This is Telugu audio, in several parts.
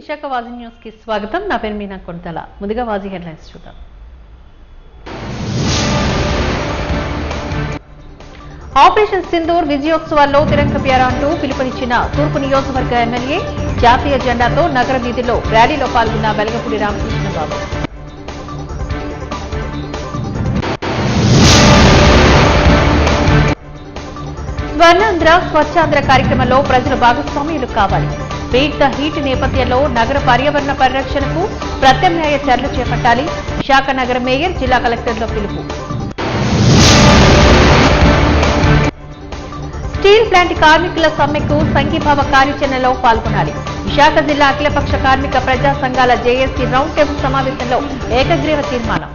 విశాఖ వాజీ న్యూస్ కి స్వాగతం. నా పేరు మీనా కొంతల. ముందుగా వాజీ హెడ్లైన్స్ చూద్దాం. ఆపరేషన్ సింధూర్ విజయోత్సవాల్లో తిరంగ ప్యారా అంటూ పిలుపునిచ్చిన తూర్పు నియోజకవర్గ ఎమ్మెల్యే. జాతీయ జెండాతో నగర వీధిలో ర్యాలీలో పాల్గొన్న వెలగపూడి రామకృష్ణబాబు. స్వర్ణాంధ్ర స్వచ్ఛాంధ్ర కార్యక్రమంలో ప్రజలు భాగస్వామ్యులు కావాలి. బీట్ ద హీట్ నేపథ్యంలో నగర పర్యావరణ పరిరక్షణకు ప్రత్యామ్నాయ చర్యలు చేపట్టాలి. విశాఖ నగర మేయర్ జిల్లా కలెక్టర్ల పిలుపు. స్టీల్ ప్లాంట్ కార్మికుల సమ్మెకు సంఘీభావ కార్యాచరణలో పాల్గొనాలి. విశాఖ జిల్లా అఖిలపక్ష కార్మిక ప్రజా సంఘాల జేఏసీ రౌండ్ టేబుల్ సమావేశంలో ఏకగ్రీవ తీర్మానం.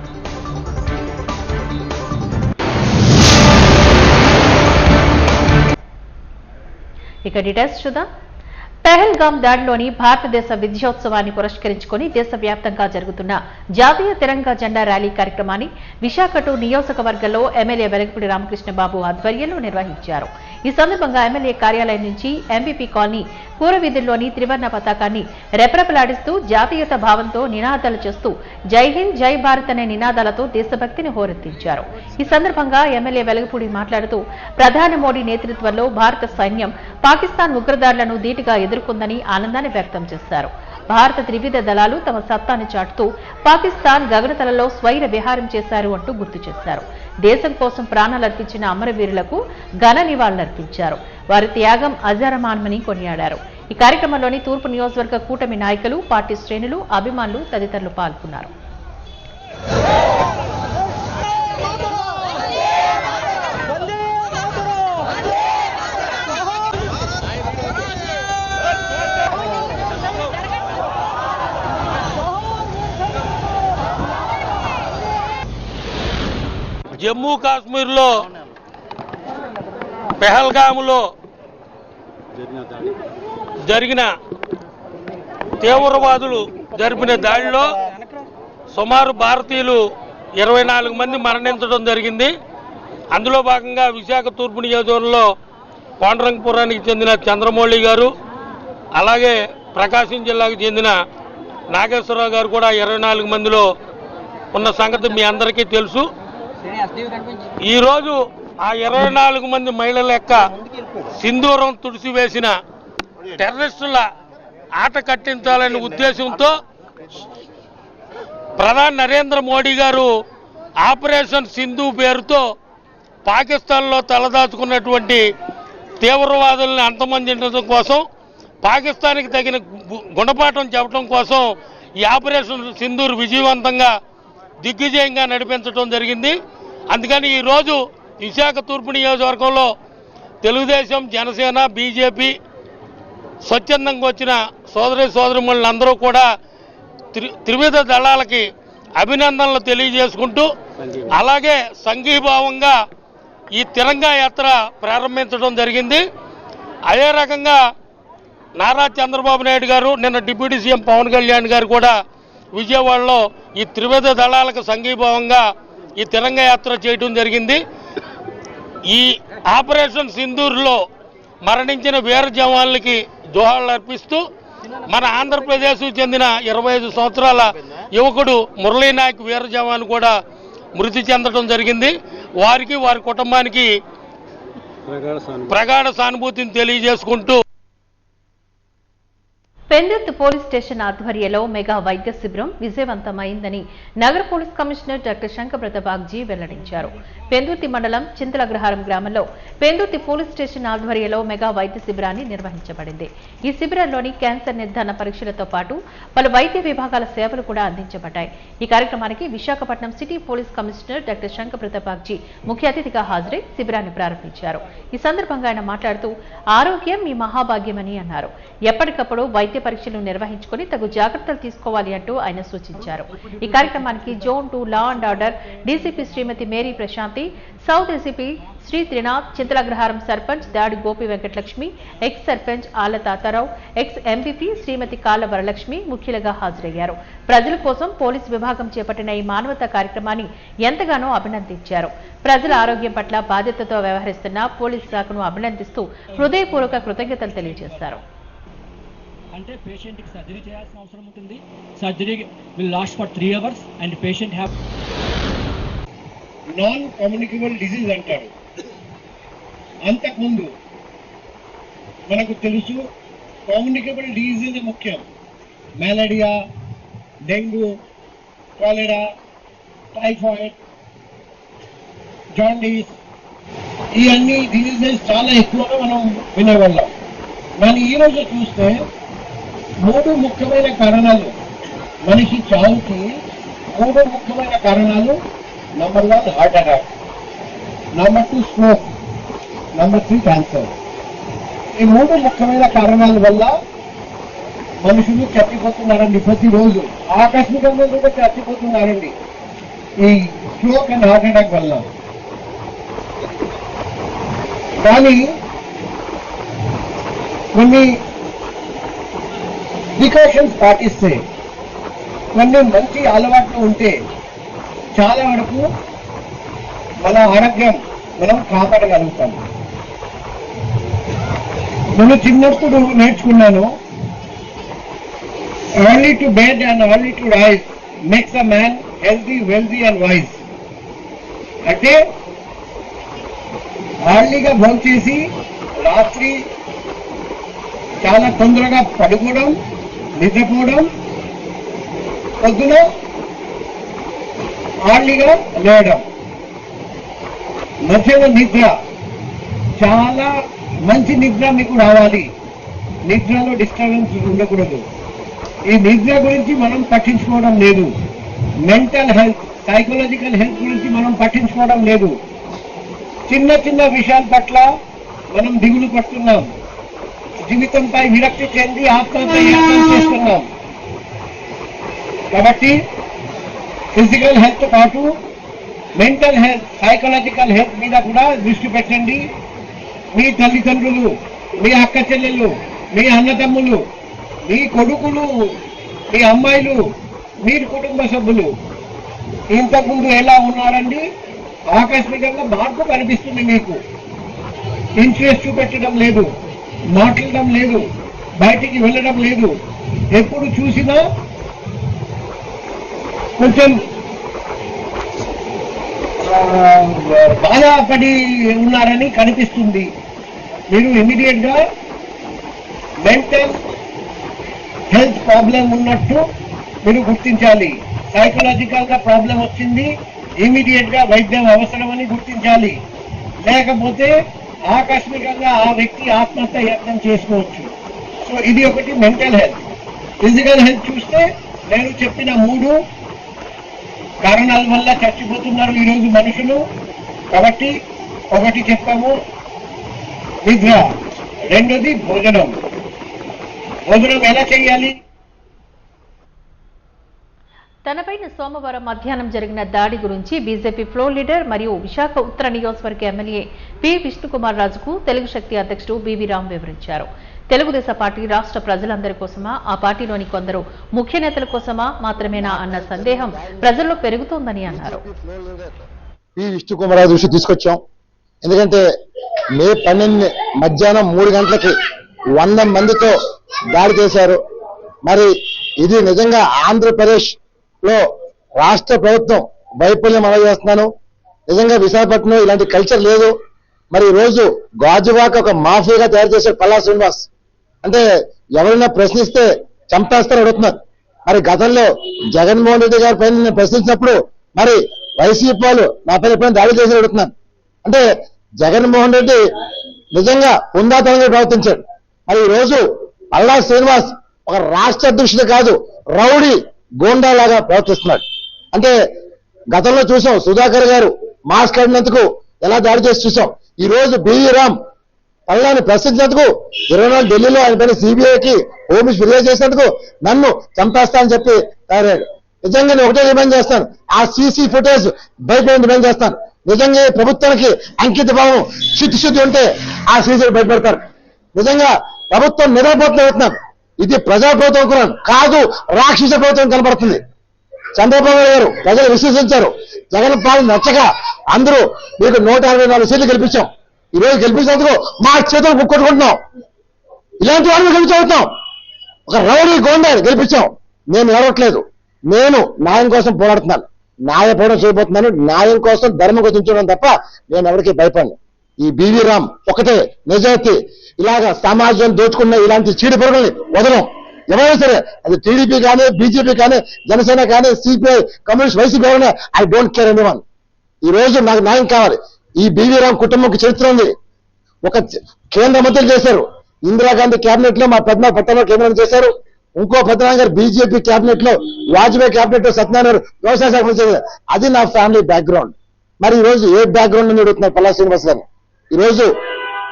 ఇక డీటెయిల్స్ చూద్దాం. పెహల్గాం దాడిలోని భారతదేశ విజయోత్సవాన్ని పురస్కరించుకుని దేశవ్యాప్తంగా జరుగుతున్న జాతీయ తిరంగా జెండా ర్యాలీ కార్యక్రమాన్ని విశాఖ నియోజకవర్గంలో ఎమ్మెల్యే వెలగపూడి రామకృష్ణబాబు ఆధ్వర్యంలో నిర్వహించారు. ఈ సందర్భంగా ఎమ్మెల్యే కార్యాలయం నుంచి ఎంబీపీ కాలనీ పూర్వవీధుల్లోని త్రివర్ణ పతాకాన్ని రెపరెపలాడిస్తూ జాతీయత భావంతో నినాదాలు చేస్తూ జై హింద్ జై భారత్ అనే నినాదాలతో దేశభక్తిని హోరెత్తించారు. ఈ సందర్భంగా ఎమ్మెల్యే వెలగపూడి మాట్లాడుతూ ప్రధాని మోడీ నేతృత్వంలో భారత సైన్యం పాకిస్తాన్ ఉగ్రదాడులను ధీటుగా ఎదుర్కొందని ఆనందాన్ని వ్యక్తం చేశారు. భారత త్రివిధ దళాలు తమ సత్తాను చాటుతూ పాకిస్తాన్ గగనతలలో స్వైర విహారం చేశారు అంటూ గుర్తు చేశారు. దేశం కోసం ప్రాణాలర్పించిన అమరవీరులకు ఘన నివాళులర్పించారు. వారి త్యాగం అజరమానమని కొనియాడారు. ఈ కార్యక్రమంలోని తూర్పు నియోజకవర్గ కూటమి నాయకులు, పార్టీ శ్రేణులు, అభిమానులు తదితరులు పాల్గొన్నారు. జమ్మూ కాశ్మీర్లో పెహల్గాములో జరిగిన తీవ్రవాదులు జరిపిన దాడిలో సుమారు భారతీయులు 24 మంది మరణించడం జరిగింది. అందులో భాగంగా విశాఖ తూర్పు నియోజకవర్గంలో పాండురంగపురానికి చెందిన చంద్రమౌళి గారు, అలాగే ప్రకాశం జిల్లాకు చెందిన నాగేశ్వరరావు గారు కూడా 24 మందిలో ఉన్న సంగతి మీ అందరికీ తెలుసు. ఈరోజు ఆ 24 మంది మహిళల యొక్క సింధూరం తుడిసివేసిన టెర్రరిస్టుల ఆట కట్టించాలనే ఉద్దేశంతో ప్రధాని నరేంద్ర మోడీ గారు ఆపరేషన్ సింధు పేరుతో పాకిస్తాన్లో తలదాచుకున్నటువంటి తీవ్రవాదుల్ని అంతమొందించడం కోసం, పాకిస్తాన్కి తగిన గుణపాఠం చెప్పడం కోసం ఈ ఆపరేషన్ సింధూర్ విజయవంతంగా దిగ్విజయంగా నడిపించడం జరిగింది. అందుకని ఈరోజు విశాఖ తూర్పు నియోజకవర్గంలో తెలుగుదేశం, జనసేన, బీజేపీ స్వచ్ఛందంగా వచ్చిన సోదరీమణులందరూ కూడా త్రివిధ దళాలకి అభినందనలు తెలియజేసుకుంటూ, అలాగే సంఘీభావంగా ఈ తిరంగా యాత్ర ప్రారంభించడం జరిగింది. అదే రకంగా నారా చంద్రబాబు నాయుడు గారు, నిన్న డిప్యూటీ సీఎం పవన్ కళ్యాణ్ గారు కూడా విజయవాడలో ఈ త్రివిధ దళాలకు సంఘీభావంగా ఈ తిరంగా యాత్ర చేయడం జరిగింది. ఈ ఆపరేషన్ సింధూర్లో మరణించిన వీర జవాన్లకి జోహార్లు అర్పిస్తూ మన ఆంధ్రప్రదేశ్ చెందిన 25 సంవత్సరాల యువకుడు మురళీనాయక్ వీర జవాన్ కూడా మృతి చెందడం జరిగింది. వారికి, వారి కుటుంబానికి ప్రగాఢ సానుభూతిని తెలియజేసుకుంటూ పెందుర్తి పోలీస్ స్టేషన్ ఆధ్వర్యంలో మెగా వైద్య శిబిరం విజయవంతమైందని నగర police commissioner doctor Shankhabrata Bagchi వెల్లడించారు. పెందుర్తి మండలం చింతలగ్రహారం గ్రామంలో పెందుర్తి పోలీస్ స్టేషన్ ఆధ్వర్యంలో మెగా వైద్య శిబిరాన్ని నిర్వహించబడింది. ఈ శిబిరంలోని క్యాన్సర్ నిర్ధారణ పరీక్షలతో పాటు పలు వైద్య విభాగాల సేవలు కూడా అందించబడ్డాయి. ఈ కార్యక్రమానికి Visakhapatnam city police commissioner doctor Shankhabrata Bagchi ముఖ్య అతిథిగా హాజరై శిబిరాన్ని ప్రారంభించారు. ఈ సందర్భంగా ఆయన మాట్లాడుతూ ఆరోగ్యం మీ మహాభాగ్యమని అన్నారు. ఎప్పటికప్పుడు వైద్య పరీక్షలు నిర్వహించుకుని తగు జాగ్రత్తలు తీసుకోవాలి అంటూ ఆయన సూచించారు. ఈ కార్యక్రమానికి zone 2 law and order DCP Shrimati Mary Prashanti, south ACP Shri Trinath, Chintalagraharam sarpanch Dadi Gopi Venkatalakshmi, ex sarpanch Alla Tatarao, ex MPP Shrimati Kalla Varalakshmi ముఖ్యులుగా హాజరయ్యారు. ప్రజల కోసం పోలీసు విభాగం చేపట్టిన ఈ మానవతా కార్యక్రమాన్ని ఎంతగానో అభినందించారు. ప్రజల ఆరోగ్యం పట్ల బాధ్యతతో వ్యవహరిస్తున్న పోలీసు శాఖను అభినందిస్తూ హృదయపూర్వక కృతజ్ఞతలు తెలియజేశారు. అంటే పేషెంట్కి సర్జరీ చేయాల్సిన అవసరం ఉంటుంది. Surgery will last for 3 hours and patient have non communicable disease అంటారు. అంతకుముందు మనకు తెలుసు కమ్యూనికబుల్ డిసీజ్ ముఖ్యం. మలేరియా, డెంగ్యూ, కాలెరా, టైఫాయిడ్, జాండీస్, ఈ అన్ని డిసీజెస్ చాలా ఎక్కువగా మనం వినేవాళ్ళం. కానీ ఈరోజు చూస్తే 3 ముఖ్యమైన కారణాలు, మనిషి చావుకి 3 ముఖ్యమైన కారణాలు. Number 1 heart attack, number 2 stroke, number 3 cancer. ఈ 3 ముఖ్యమైన కారణాల వల్ల మనుషులు చచ్చిపోతున్నారండి. ప్రతిరోజు ఆకస్మికంగా కూడా చచ్చిపోతున్నారండి ఈ స్ట్రోక్ అండ్ హార్ట్ అటాక్ వల్ల. కానీ కొన్ని ప్రికాషన్స్ పాటిస్తే, కొన్ని మంచి అలవాట్లు ఉంటే చాలా వరకు మన ఆరోగ్యం మనం కాపాడగలుగుతాం. నేను చిన్నప్పుడు నేర్చుకున్నాను, early to bed and early to rise makes a man healthy, wealthy and wise. అంటే ఎర్లీగా భోంచేసి రాత్రి చాలా తొందరగా పడుకోవడం, నిద్రపోవడం, పొద్దున ఎర్లీగా లేవడం, మధ్యలో నిద్ర, చాలా మంచి నిద్ర మీకు రావాలి. నిద్రలో డిస్టర్బెన్స్ ఉండకూడదు. ఈ నిద్ర గురించి మనం పట్టించుకోవడం లేదు. మెంటల్ హెల్త్, సైకలాజికల్ హెల్త్ గురించి మనం పట్టించుకోవడం లేదు. చిన్న చిన్న విషయాల పట్ల మనం దిగులు పడుతున్నాం. జీవితంపై విరక్తి చెంది ఆత్మహత్య చేస్తున్నాం. కాబట్టి ఫిజికల్ హెల్త్ పాటు మెంటల్ హెల్త్, సైకలాజికల్ హెల్త్ మీద కూడా దృష్టి పెట్టండి. మీ తల్లిదండ్రులు, మీ అక్క చెల్లెళ్ళు, మీ అన్నదమ్ములు, మీ కొడుకులు, మీ అమ్మాయిలు, మీ కుటుంబ సభ్యులు ఇంతకుముందు ఎలా ఉన్నారండి, ఆకస్మికంగా మార్పు కనిపిస్తుంది. మీకు ఇంట్రెస్ట్ చూపెట్టడం లేదు, మాట్లాడడం లేదు, బయటికి వెళ్ళడం లేదు. ఎప్పుడు చూసినా కొంచెం బాధపడి ఉన్నారని కనిపిస్తుంది. మీరు ఇమీడియట్ గా మెంటల్ హెల్త్ ప్రాబ్లం ఉన్నట్టు మీరు గుర్తించాలి. సైకలాజికల్ గా ప్రాబ్లం వచ్చింది, ఇమీడియట్ గా వైద్యం అవసరమని గుర్తించాలి. లేకపోతే ఆకస్మికంగా ఆ వ్యక్తి ఆత్మహత్య యత్నం చేసుకోవచ్చు. సో ఇది ఒకటి మెంటల్ హెల్త్. ఫిజికల్ హెల్త్ చూస్తే నేను చెప్పిన 3 కారణాల వల్ల చచ్చిపోతున్నారు ఈరోజు మనుషులు. కాబట్టి ఒకటి చెప్పాము నిద్ర, రెండోది భోజనం. భోజనం ఎలా చేయాలి? తనపైన సోమవారం మధ్యాహ్నం జరిగిన దాడి గురించి బీజేపీ ఫ్లోర్ లీడర్ మరియు విశాఖ ఉత్తర నియోజకవర్గ ఎమ్మెల్యే పి విష్ణుకుమార్ రాజుకు తెలుగు శక్తి అధ్యక్షుడు బీవీ రామ్ వివరించారు. తెలుగుదేశం పార్టీ రాష్ట్ర ప్రజలందరి కోసమా, ఆ పార్టీలోని కొందరు ముఖ్య నేతల కోసమా మాత్రమేనా అన్న సందేహం ప్రజల్లో పెరుగుతోందని అన్నారు. పి విష్ణుకుమార్ రాజు విషయం తీసుకొచ్చాం. ఎందుకంటే మే 12 మధ్యాహ్నం 3 గంటలకి 100 మందితో దాడి చేశారు. మరి ఇది నిజంగా ఆంధ్రప్రదేశ్ లో రాష్ట్ర ప్రభుత్వం వైఫల్యం చేస్తున్నాను. నిజంగా విశాఖపట్నం ఇలాంటి కల్చర్ లేదు. మరి ఈ రోజు గాజువాక ఒక మాఫియాగా తయారు చేశారు పల్లా శ్రీనివాస్. అంటే ఎవరైనా ప్రశ్నిస్తే చంపేస్తారు అడుగుతున్నారు. మరి గతంలో జగన్మోహన్ రెడ్డి గారి పైన నేను ప్రశ్నించినప్పుడు మరి వైసీపీ వాళ్ళు నా పైన ఎప్పుడైనా దాడి చేసి అడుగుతున్నాను. అంటే జగన్మోహన్ రెడ్డి నిజంగా హుందాతనంగా ప్రవర్తించాడు. మరి ఈ రోజు పల్లా శ్రీనివాస్ ఒక రాష్ట్ర అధ్యక్షుడు కాదు, రౌడీ గోండా లాగా ప్రవర్తిస్తున్నాడు. అంటే గతంలో చూసాం సుధాకర్ గారు మాస్క్ అడినందుకు ఎలా దాడి చేసి చూసాం. ఈ రోజు బీవీ రామ్ పల్లాని ప్రశ్నించినందుకు 24 ఢిల్లీలో ఆయన పైన సిబిఐకి పోలీసు ఫిర్యాదు చేసినందుకు నన్ను చంపేస్తానని చెప్పి తయారయ్యాడు. నిజంగా నేను ఒకటే డిమాండ్ చేస్తాను, ఆ సీసీ ఫుటేజ్ బయట డిమాండ్ చేస్తాను. నిజంగా ఈ ప్రభుత్వానికి అంకిత భావం శుద్ధి ఉంటే ఆ సీసీ బయటపెడతారు. నిజంగా ప్రభుత్వం నిద్రపోతున్నారు. ఇది ప్రజాప్రభుత్వం అనుకున్నాను కాదు, రాక్షస ప్రభుత్వం కనబడుతుంది. చంద్రబాబు గారు ప్రజలు విశ్వసించారు. జగన్ పాలన నచ్చక అందరూ మీకు 164 సీట్లు గెలిపించాం. ఈ రోజు గెలిపించినందుకు మా చేతులు కొట్టుకుంటున్నాం. ఇలాంటి వాళ్ళు గెలిపించబోతున్నాం. ఒక రౌడీ గోండాని గెలిపించాం. నేను ఏడవట్లేదు, నేను న్యాయం కోసం పోరాడుతున్నాను, న్యాయ పోరాటం చేయబోతున్నాను, న్యాయం కోసం ధర్మం కోసం చూడడం తప్ప నేను ఎవరికి భయపడను. ఈ బివి రామ్ ఒకటే నిజాయితీ. ఇలాగా సమాజం దోచుకున్న ఇలాంటి చీడ పురుగుల్ని వదలం. ఎవరైనా సరే, అది టీడీపీ కానీ, బీజేపీ కానీ, జనసేన కానీ, సిపిఐ, కమ్యూనిస్ట్, వైసీపీ కానీ, ఐ డోంట్ కేర్ ఎనీవన్. ఈ రోజు నాకు న్యాయం కావాలి. ఈ బివి రామ్ కుటుంబంకి చరిత్ర ఉంది. ఒక కేంద్ర మంత్రులు చేశారు. ఇందిరాగాంధీ కేబినెట్ లో మా పట్టణ కేంద్రం చేశారు. ఇంకో పెద్దనాన్న గారు బీజేపీ కేబినెట్ లో, వాజ్పేయి కేబినెట్ లో సత్యనారాయణ గారు వ్యవసాయ శాఖ మంత్రి. అది నా ఫ్యామిలీ బ్యాక్గ్రౌండ్. మరి ఈ రోజు ఏ బ్యాక్గ్రౌండ్ నుంచి అడుగుతున్నారు పల్లా శ్రీనివాస్ గారిని? ఈ రోజు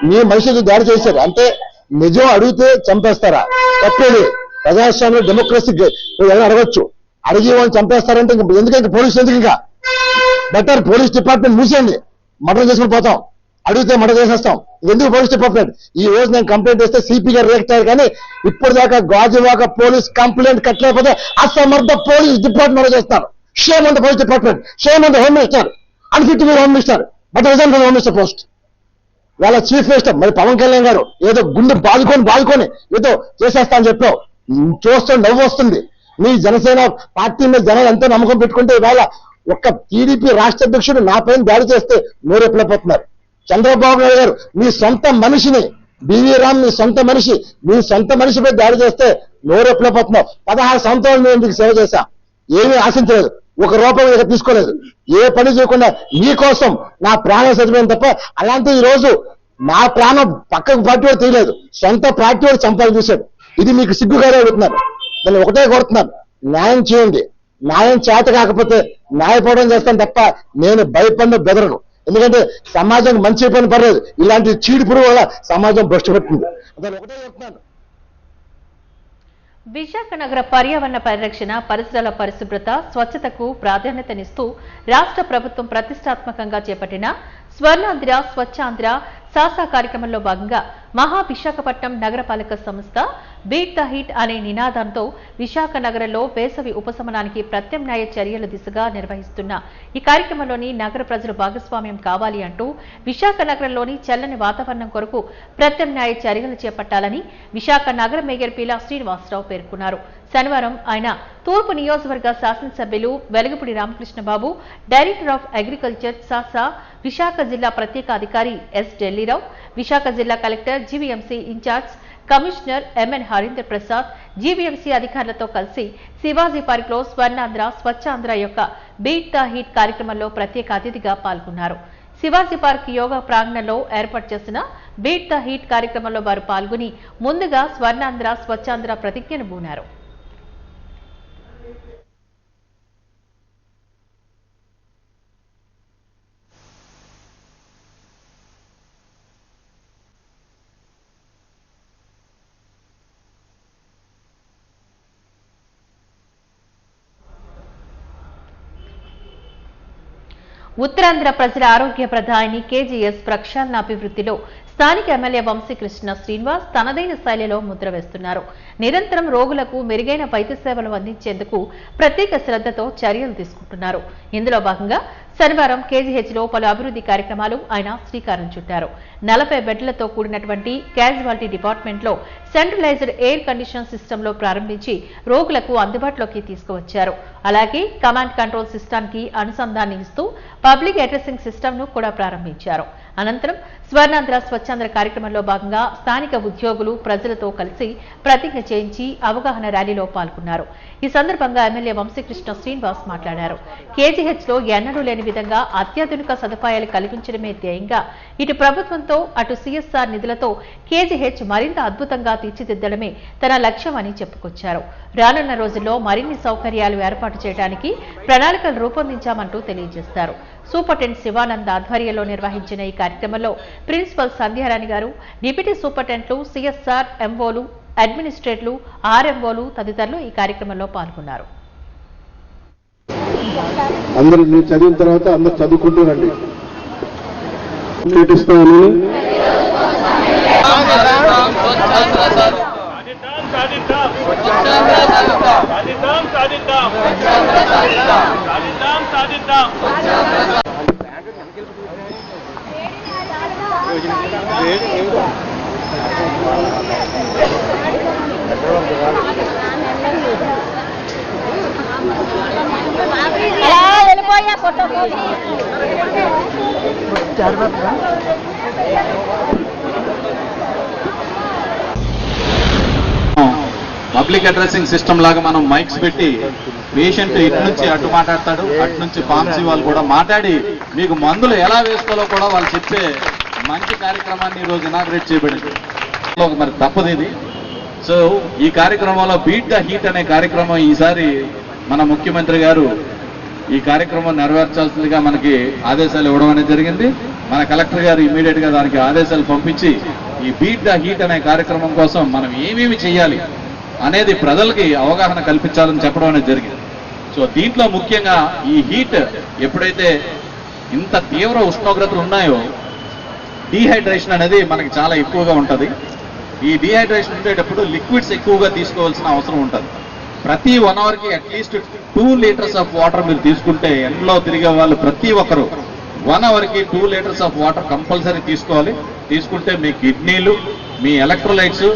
మీ మనుషులు దాడి చేశారు అంటే నిజం అడిగితే చంపేస్తారా? తప్పేది. ప్రజాస్వామ్య డెమోక్రసీ ఎవరు అడగొచ్చు. అడిగి వాళ్ళని చంపేస్తారంటే ఎందుకంటే పోలీసు ఎందుకు? ఇంకా బెటర్ పోలీస్ డిపార్ట్మెంట్ మూసేయండి, మర్డర్ చేసుకుని పోతాం. అడిగితే మర్డర్ చేసేస్తాం. ఎందుకు పోలీస్ డిపార్ట్మెంట్? ఈ రోజు నేను కంప్లైంట్ చేస్తే సిపి గారు రియాక్ట్ అయ్యారు, కానీ ఇప్పుడు దాకా గాజువాక పోలీస్ కంప్లైంట్ కట్టలేకపోతే అసమర్థ పోలీస్ డిపార్ట్మెంట్ చేస్తారు. Shame on the police department, shame on the home minister, unfit to home minister, but resign from home minister post. వాళ్ళ చీఫ్ మినిస్టర్ మరి పవన్ కళ్యాణ్ గారు ఏదో గుండె బాదుకొని ఏదో చేసేస్తా అని చెప్పావు. చూస్తూ నవ్వు వస్తుంది. మీ జనసేన పార్టీ మీద జనాలు ఎంతో నమ్మకం పెట్టుకుంటే ఇవాళ ఒక్క టీడీపీ రాష్ట్ర అధ్యక్షుడు నా పైన దాడి చేస్తే నోరెప్పలేకపోతున్నారు. చంద్రబాబు నాయుడు గారు మీ సొంత మనిషిని, బివి రామ్ మీ సొంత మనిషి, మీ సొంత మనిషిపై దాడి చేస్తే నోరెప్పలేకపోతున్నావు. 16 సంవత్సరాలు నేను మీకు సేవ చేశా, ఏమీ ఆశించలేదు, ఒక రూపాయి ఇక్కడ తీసుకోలేదు, ఏ పని చేయకుండా మీకోసం నా ప్రాణం చదివాను తప్ప. అలాంటి ఈ రోజు నా ప్రాణం పక్కకు పార్టీ వాడు తీయలేదు, సొంత పార్టీ వాడు చంపాలని చూశాడు. ఇది మీకు సిగ్గుగానే అడుగుతున్నారు. నేను ఒకటే కోరుతున్నాను, న్యాయం చేయండి. న్యాయం చేత కాకపోతే న్యాయపోవడం చేస్తాను తప్ప నేను భయపడిన బెదరను. ఎందుకంటే సమాజం మంచి పని పర్లేదు, ఇలాంటి చీడి పురుగు వల్ల సమాజం భ్రష్టుపడుతుంది. అసలు ఒకటే చెప్తున్నాను. విశాఖ నగర పర్యావరణ పరిరక్షణ, పరిసరాల పరిశుభ్రత, స్వచ్ఛతకు ప్రాధాన్యతనిస్తూ రాష్ట్ర ప్రభుత్వం ప్రతిష్టాత్మకంగా చేపట్టిన స్వర్ణాంధ్ర స్వచ్ఛాంధ్ర సాసా కార్యక్రమంలో భాగంగా మహా విశాఖపట్నం నగరపాలక సంస్థ బీట్ ద హీట్ అనే నినాదంతో విశాఖ నగరంలో వేసవి ఉపశమనానికి ప్రత్యామ్నాయ చర్యల దిశగా నిర్వహిస్తున్న ఈ కార్యక్రమంలోని నగర ప్రజలు భాగస్వామ్యం కావాలి అంటూ విశాఖ నగరంలోని చల్లని వాతావరణం కొరకు ప్రత్యామ్నాయ చర్యలు చేపట్టాలని విశాఖ నగర మేయర్ పీలా శ్రీనివాసరావు పేర్కొన్నారు. శనివారం ఆయన తూర్పు నియోజకవర్గ శాసనసభ్యులు Velagapudi Ramakrishnababu, director of agriculture సాసా, విశాఖ జిల్లా ప్రత్యేక అధికారి ఎస్ ఢిల్లీరావు, విశాఖ జిల్లా collector GVMC in charge commissioner M N Harinder Prasad, GVMC అధికారులతో కలిసి శివాజీ పార్క్ లో స్వర్ణాంధ్ర స్వచ్ఛాంధ్ర యొక్క బీట్ ద హీట్ కార్యక్రమంలో ప్రత్యేక అతిథిగా పాల్గొన్నారు. శివాజీ పార్క్ యోగా ప్రాంగణంలో ఏర్పాటు చేసిన బీట్ ద హీట్ కార్యక్రమంలో వారు పాల్గొని ముందుగా స్వర్ణాంధ్ర స్వచ్ఛాంధ్ర ప్రతిజ్ఞను బూనారు. ఉత్తరాంధ్ర ప్రజల ఆరోగ్య ప్రధాని కేజీఎస్ ప్రక్షాళన అభివృద్ధిలో స్థానిక ఎమ్మెల్యే వంశీకృష్ణ శ్రీనివాస్ తనదైన శైలిలో ముద్ర వేస్తున్నారు. నిరంతరం రోగులకు మెరుగైన వైద్య సేవలు అందించేందుకు ప్రత్యేక శ్రద్ధతో చర్యలు తీసుకుంటున్నారు. ఇందులో భాగంగా శనివారం కేజీహెచ్లో పలు అభివృద్ధి కార్యక్రమాలు ఆయన శ్రీకారం చుట్టారు. 40 బెడ్లతో కూడినటువంటి క్యాజువాలిటీ డిపార్ట్మెంట్లో సెంట్రలైజ్డ్ ఎయిర్ కండిషన్ సిస్టంలో ప్రారంభించి రోగులకు అందుబాటులోకి తీసుకువచ్చారు. అలాగే కమాండ్ కంట్రోల్ సిస్టానికి అనుసంధాన్ని ఇస్తూ పబ్లిక్ అడ్రసింగ్ సిస్టమ్ను కూడా ప్రారంభించారు. అనంతరం స్వర్ణాంధ్ర స్వచ్ఛాంధ్ర కార్యక్రమంలో భాగంగా స్థానిక ఉద్యోగులు ప్రజలతో కలిసి ప్రతిజ్ఞ చేయించి అవగాహన ర్యాలీలో పాల్గొన్నారు. ఈ సందర్భంగా ఎమ్మెల్యే వంశీకృష్ణ శ్రీనివాస్ మాట్లాడారు. కేజీహెచ్లో ఎన్నడూ లేని విధంగా అత్యాధునిక సదుపాయాలు కల్పించడమే ధ్యేయంగా ఇటు ప్రభుత్వంతో అటు సిఎస్ఆర్ నిధులతో కేజీహెచ్ మరింత అద్భుతంగా తీర్చిదిద్దడమే తన లక్ష్యమని చెప్పుకొచ్చారు. రానున్న రోజుల్లో మరిన్ని సౌకర్యాలు ఏర్పాటు చేయడానికి ప్రణాళికలు రూపొందించామంటూ తెలియజేశారు. సూపరింటెండెంట్ శివానంద్ ఆధ్వర్యంలో నిర్వహించిన ఈ కార్యక్రమంలో ప్రిన్సిపల్ సంధ్యారాణి గారు, డిప్యూటీ సూపరింటెండెంట్లు, సిఎస్ఆర్ ఎంఓలు, అడ్మినిస్ట్రేటర్లు, ఆర్ఎంఓలు తదితరులు ఈ కార్యక్రమంలో పాల్గొన్నారు. అందరూ చదివిన తర్వాత అందరు చదువుకుంటూ రండి. సాధిద్దాం. పబ్లిక్ అడ్రసింగ్ సిస్టమ్ లాగా మనం మైక్స్ పెట్టి పేషెంట్ ఇటు నుంచి అటు మాట్లాడతాడు, అటు నుంచి ఫార్మసీ వాళ్ళు కూడా మాట్లాడి మీకు మందులు ఎలా వేసుకోవాలో కూడా వాళ్ళు చెప్పే మంచి కార్యక్రమాన్ని ఈరోజు ఇనాగ్రేట్ చేయబడింది. మరి తప్పదు ఇది. సో ఈ కార్యక్రమంలో బీట్ ద హీట్ అనే కార్యక్రమం ఈసారి మన ముఖ్యమంత్రి గారు ఈ కార్యక్రమం నెరవేర్చాల్సిందిగా మనకి ఆదేశాలు ఇవ్వడం అనేది జరిగింది. మన కలెక్టర్ గారు ఇమీడియట్ గా దానికి ఆదేశాలు పంపించి ఈ బీట్ ద హీట్ అనే కార్యక్రమం కోసం మనం ఏమేమి చేయాలి అనేది ప్రజలకి అవగాహన కల్పించాలని చెప్పడం అనేది జరిగింది. సో దీంట్లో ముఖ్యంగా ఈ హీట్ ఎప్పుడైతే ఇంత తీవ్ర ఉష్ణోగ్రతలు ఉన్నాయో డీహైడ్రేషన్ అనేది మనకి చాలా ఎక్కువగా ఉంటుంది. ఈ డీహైడ్రేషన్ ఉండేటప్పుడు లిక్విడ్స్ ఎక్కువగా తీసుకోవాల్సిన అవసరం ఉంటుంది. ప్రతి 1 అవర్కి అట్లీస్ట్ 2 లీటర్స్ ఆఫ్ వాటర్ మీరు తీసుకుంటే, ఎండలో తిరిగే వాళ్ళు ప్రతి ఒక్కరు 1 అవర్కి 2 లీటర్స్ ఆఫ్ వాటర్ కంపల్సరీ తీసుకోవాలి. తీసుకుంటే మీ కిడ్నీలు, మీ ఎలక్ట్రోలైట్స్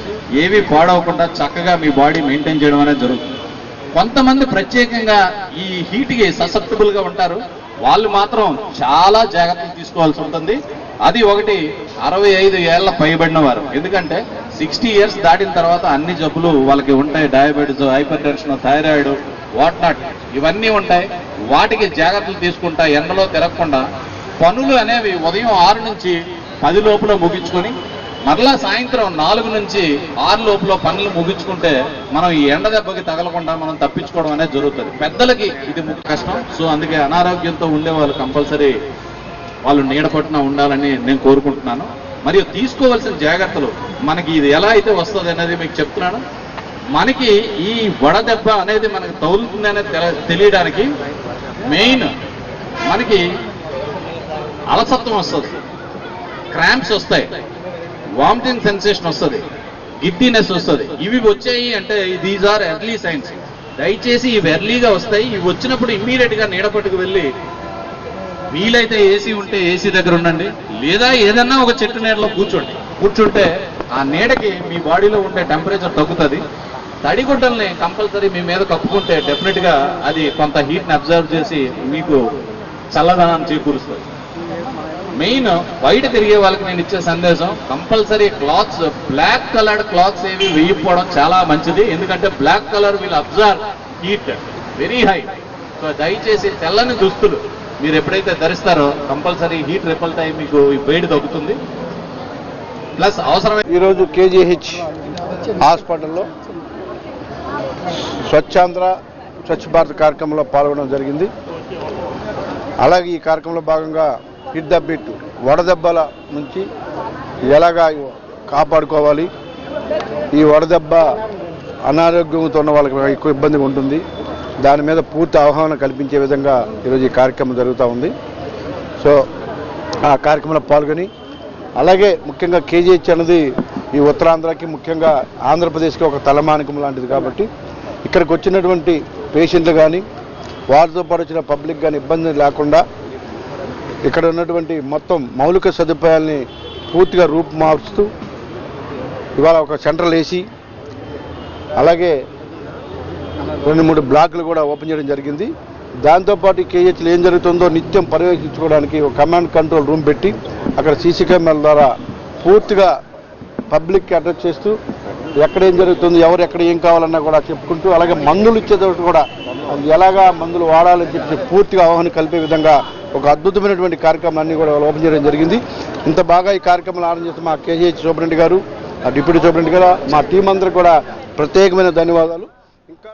ఏవి పాడవకుండా చక్కగా మీ బాడీ మెయింటైన్ చేయడం అనేది జరుగుతుంది. కొంతమంది ప్రత్యేకంగా ఈ హీట్కి ససెప్టబుల్ గా ఉంటారు. వాళ్ళు మాత్రం చాలా జాగ్రత్తలు తీసుకోవాల్సి ఉంటుంది. అది ఒకటి 65 ఏళ్ల పైబడిన వారు. ఎందుకంటే 60 ఇయర్స్ దాటిన తర్వాత అన్ని జబ్బులు వాళ్ళకి ఉంటాయి. Diabetes, hyper tension, thyroid, what not ఇవన్నీ ఉంటాయి. వాటికి జాగ్రత్తలు తీసుకుంటా ఎండలో తిరగకుండా పనులు అనేవి ఉదయం 6 నుంచి 10 లోపల ముగించుకొని మరలా సాయంత్రం 4 నుంచి 6 లోపల పనులు ముగించుకుంటే మనం ఈ ఎండ దెబ్బకి తగలకుండా మనం తప్పించుకోవడం అనేది జరుగుతుంది. పెద్దలకి ఇది ముఖ్య కష్టం. సో అందుకే అనారోగ్యంతో ఉండే వాళ్ళు కంపల్సరీ వాళ్ళు నీడ పట్టున ఉండాలని నేను కోరుకుంటున్నాను. మరియు తీసుకోవాల్సిన జాగ్రత్తలు మనకి ఇది ఎలా అయితే వస్తుంది అనేది మీకు చెప్తున్నాను. మనకి ఈ వడదెబ్బ అనేది మనకి తగులుతుంది అనేది తెలియడానికి మెయిన్ మనకి అలసత్వం వస్తుంది, క్రాంప్స్ వస్తాయి, వామిటింగ్ సెన్సేషన్ వస్తుంది, గిడ్డీనెస్ వస్తుంది. ఇవి వచ్చాయి అంటే దీస్ ఆర్ ఎర్లీ సైన్స్. దయచేసి ఇవి ఎర్లీగా వస్తాయి. ఇవి వచ్చినప్పుడు ఇమ్మీడియట్ గా నీడ పట్టుకు వెళ్ళి వీలైతే ఏసీ ఉంటే ఏసీ దగ్గర ఉండండి, లేదా ఏదన్నా ఒక చెట్టు నీడలో కూర్చుంటే ఆ నీడకి మీ బాడీలో ఉండే టెంపరేచర్ తగ్గుతుంది. తడిగుడ్డల్ని కంపల్సరీ మీ మీద కప్పుకుంటే డెఫినెట్ గా అది కొంత హీట్ని అబ్జర్వ్ చేసి మీకు చల్లదనాన్ని చేకూరుస్తుంది. మెయిన్ బయట తిరిగే వాళ్ళకి నేను ఇచ్చే సందేశం, compulsory clothes, black coloured clothes ఏవి వేయకపోవడం చాలా మంచిది. ఎందుకంటే black colour will observe heat very high. So దయచేసి తెల్లని దుస్తులు మీరు ఎప్పుడైతే ధరిస్తారో కంపల్సరీ హీట్ రిపల్ట్ అయ్యి మీకు ఈ వేడి తగ్గుతుంది. ప్లస్ అవసరమైన ఈరోజు కేజీహెచ్ హాస్పిటల్లో స్వచ్ఛాంధ్ర స్వచ్ఛ భారత్ కార్యక్రమంలో పాల్గొనడం జరిగింది. అలాగే ఈ కార్యక్రమంలో భాగంగా హిట్ ద బిట్, వడదెబ్బల నుంచి ఎలాగా కాపాడుకోవాలి, ఈ వడదెబ్బ అనారోగ్యంతో ఉన్న వాళ్ళకి ఎక్కువ ఇబ్బందిగా ఉంటుంది, దాని మీద పూర్తి అవగాహన కల్పించే విధంగా ఈరోజు ఈ కార్యక్రమం జరుగుతూ ఉంది. సో ఆ కార్యక్రమంలో పాల్గొని, అలాగే ముఖ్యంగా కేజీహెచ్ అనేది ఈ ఉత్తరాంధ్రకి, ముఖ్యంగా ఆంధ్రప్రదేశ్కి ఒక తలమానికం లాంటిది. కాబట్టి ఇక్కడికి వచ్చినటువంటి పేషెంట్లు కానీ వారితో పాటు వచ్చిన పబ్లిక్ కానీ ఇబ్బంది లేకుండా ఇక్కడ ఉన్నటువంటి మొత్తం మౌలిక సదుపాయాల్ని పూర్తిగా రూపుమారుస్తూ ఇవాళ ఒక సెంట్రల్ ఏసీ, అలాగే 2-3 బ్లాక్లు కూడా ఓపెన్ చేయడం జరిగింది. దాంతోపాటు కేజీహెచ్లో ఏం జరుగుతుందో నిత్యం పర్యవేక్షించుకోవడానికి ఒక కమాండ్ కంట్రోల్ రూమ్ పెట్టి అక్కడ సీసీ కెమెరాల ద్వారా పూర్తిగా పబ్లిక్కి అడ్రస్ చేస్తూ ఎక్కడ ఏం జరుగుతుంది, ఎవరు ఎక్కడ ఏం కావాలన్నా కూడా చెప్పుకుంటూ, అలాగే మందులు ఇచ్చేటప్పుడు కూడా ఎలాగా మందులు వాడాలని చెప్పి పూర్తిగా అవగాహన కలిపే విధంగా ఒక అద్భుతమైనటువంటి కార్యక్రమాన్ని కూడా ఓపెన్ చేయడం జరిగింది. ఇంత బాగా ఈ కార్యక్రమాలు ఆరంభం చేస్తే మా కేజీహెచ్ సూపరింటెండెంట్ గారు, ఆ డిప్యూటీ సూపరింటెండెంట్ గారు, మా టీం అందరూ కూడా ప్రత్యేకమైన ధన్యవాదాలు. ఇంకా